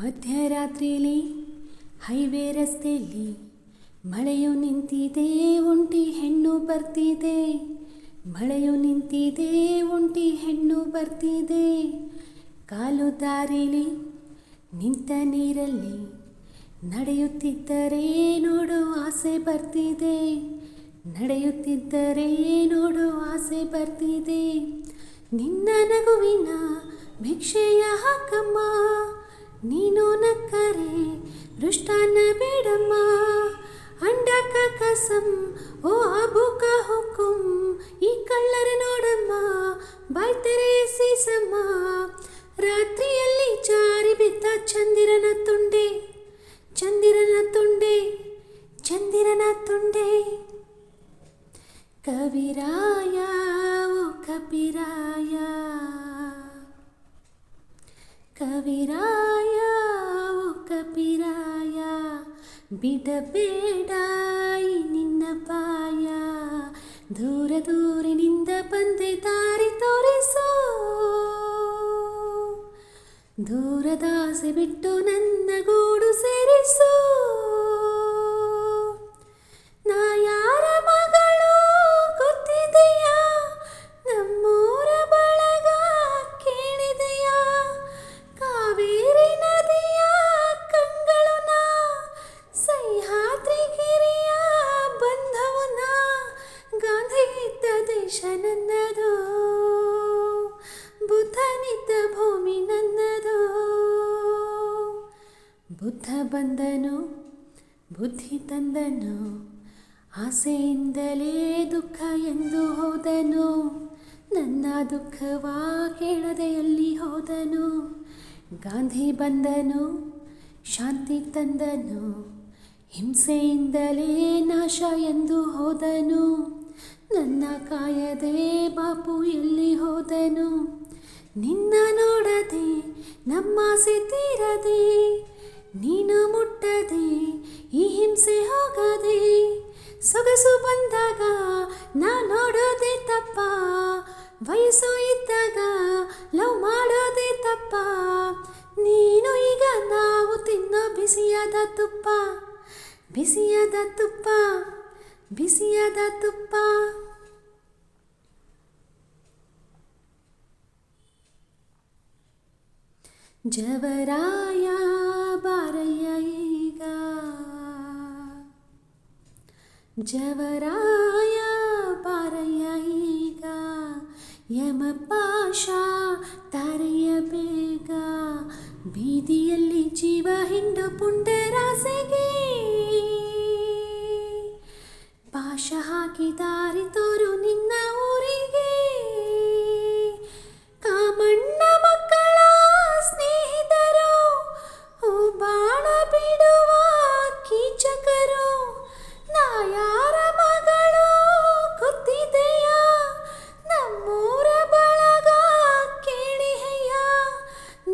ಮಧ್ಯರಾತ್ರಿಲಿ highway ರಸ್ತೆಯಲ್ಲಿ ಮಳೆಯು ನಿಂತಿದೆ, ಒಂಟಿ ಹೆಣ್ಣು ಬರ್ತಿದೆ. ಮಳೆಯು ನಿಂತಿದೆ, ಒಂಟಿ ಹೆಣ್ಣು ಬರ್ತಿದೆ. ಕಾಲು ದಾರಿಲಿ ನಿಂತ ನೀರಲ್ಲಿ ನಡೆಯುತ್ತಿದ್ದರೆ ನೋಡೋ ಆಸೆ ಬರ್ತಿದೆ. ನಡೆಯುತ್ತಿದ್ದರೆ ನೋಡೋ ಆಸೆ ಬರ್ತಿದೆ. ನಿನ್ನ ನಗುವಿನ ಭಿಕ್ಷೆಯ ಹಾಕಮ್ಮ, ನೀನು ನಕ್ಕರೆ ರುಷ್ಟಾನ್ನ ಬೇಡಮ್ಮ. ಅಂಡಕ ಕಸಂ ಓ ಅಬುಕ ಹುಕುಂ, ಈ ಕಳ್ಳರ ನೋಡಮ್ಮ ಬಾಯ್ತೆರೆ ಸೀಸಮ್ಮ. ರಾತ್ರಿಯಲ್ಲಿ ಜಾರಿ ಬಿದ್ದ ಚಂದಿರನ ತುಂಡೆ, ಚಂದಿರನ ತುಂಡೆ, ಚಂದಿರನ ತುಂಡೆ. ಕವಿರಾಯ ಓ ಕಪಿರಾಯ, ಕವಿರಾಯ ಓ ಕಪಿರಾಯ, ಬಿಡಬೇಡ ಈ ನಿನ್ನ ಪಾಯ. ದೂರ ದೂರಿನಿಂದ ಬಂದೆ ದಾರಿ ತೋರಿಸೋ, ದೂರದಾಸೆ ಬಿಟ್ಟು ನನ್ನ ಗೂಡು ಸೇರಿಸೋ. ನಾ ಯಾರ ಮಗಳು ಗೊತ್ತಿದೆಯಾ, ನಮ್ಮೂರ ಬಳಗ ಕೇಳಿದೆಯಾ. ಕಾವೇರಿ ನದಿಯ ಕಂಗಳು ನಾ, ಸಹ್ಯಾದ್ರಿಗಿರಿಯ ಬಂಧವು ನಾ. ಗಾಂಧಿ ಇದ್ದ ದೇಶ ನನ್ನದು, ಬುದ್ಧನಿದ್ದ ಭೂಮಿ ನನ್ನದು. ಬುದ್ಧ ಬಂದನು, ಬುದ್ಧಿ ತಂದನು, ಆಸೆಯಿಂದಲೇ ದುಃಖ ಎಂದು ಹೋದನು. ನನ್ನ ದುಃಖವ ಕೇಳದೆ ಎಲ್ಲಿ ಹೋದನು. ಗಾಂಧಿ ಬಂದನು, ಶಾಂತಿ ತಂದನು, ಹಿಂಸೆಯಿಂದಲೇ ನಾಶ ಎಂದು ಹೋದನು. ನನ್ನ ಕಾಯದೆ ಬಾಪು ಎಲ್ಲಿ ಹೋದನು. ನಿನ್ನ ನೋಡದೆ ನಮ್ಮಾಸೆ ತೀರದೆ, ನೀನು ಮುಟ್ಟದೆ ಈ ಹಿಂಸೆ ಹೋಗದೆ. ಸೊಗಸು ಬಂದಾಗ ನಾ ನೋಡೋದೆ ತಪ್ಪ, ವಯಸ್ಸು ಇದ್ದಾಗ ಲವ್ ಮಾಡೋದೆ ತಪ್ಪ. ನೀನು ಈಗ ನಾವು ತಿನ್ನೋ ಬಿಸಿಯಾದ ತುಪ್ಪ, ಬಿಸಿಯಾದ ತುಪ್ಪ, ಬಿಸಿಯಾದ ತುಪ್ಪ. ಜವರಾಯ ಬಾರಯ್ಯ ಈಗ, ಜವರಾಯ ಬಾರಯ್ಯ ಈಗ. ಯಮಪಾಶ ತಾರೆಯ ಬೇಗ, ಬೀದಿಯಲ್ಲಿ ಜೀವ ಹಿಂಡು ಪುಂಡರಾಸೆಗೆ. ಪಾಶ ಹಾಕಿ ದಾರಿ ತೋರು ನಿನ್ನ ಊರಿಗೆ. ಕಾಮಣ್ಣ ಮಕ್ಕಳ ಸ್ನೇಹಿತರು, ಬಾಣ ಬಿಡುವ ಕೀಚಕರು. ನಾ ಯಾರ ಮಗಳು ಗೊತ್ತಿದೆಯಾ, ನಮ್ಮೂರ ಬಳಗ ಕೇಳಿ ಹೆಯ್ಯ.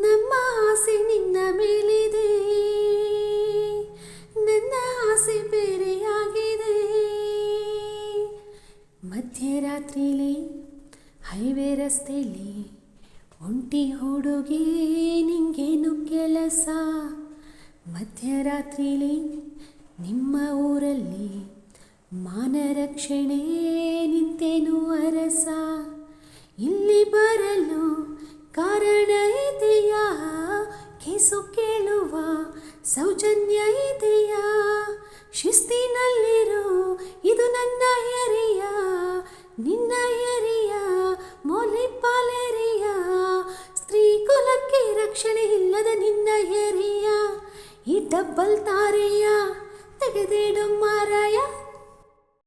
ನಮ್ಮ ಆಸೆ ನಿನ್ನ ಮೇಲಿದೆ, ನನ್ನ ಆಸೆ ಬೇರೆಯಾಗಿದೆ. ಮಧ್ಯರಾತ್ರಿಲಿ ಹೈವೇ ರಸ್ತೆಯಲ್ಲಿ ಒಂಟಿ ಹುಡುಗಿ ನಿಂಗೇನು ಕೆಲಸ. ಮಧ್ಯರಾತ್ರಿಲಿ ನಿಮ್ಮ ಊರಲ್ಲಿ ಮಾನ ರಕ್ಷಣೆ ನಿಂತೇನು ಅರಸ. ಇಲ್ಲಿ ಬರಲು ಕಾರಣ ಇದೆಯಾ, ಕೇಸು ಕೇಳುವ ಸೌಜನ್ಯ ಇದೆಯಾ. ಶಿಸ್ತಿನಲ್ಲಿರು, ಇದು ನನ್ನ ಏರಿಯ, ನಿನ್ನ ಏರಿಯ ಮೌಲಿಪಾಲೇರಿಯ. ಸ್ತ್ರೀ ಕುಲಕ್ಕೆ ರಕ್ಷಣೆ ಇಲ್ಲದ ನಿನ್ನ ಏರಿಯ. ಈ ಡಬ್ಬಲ್ ತಾರೆಯ ತೆಗೆದೇಡು ಮಾರಾಯ.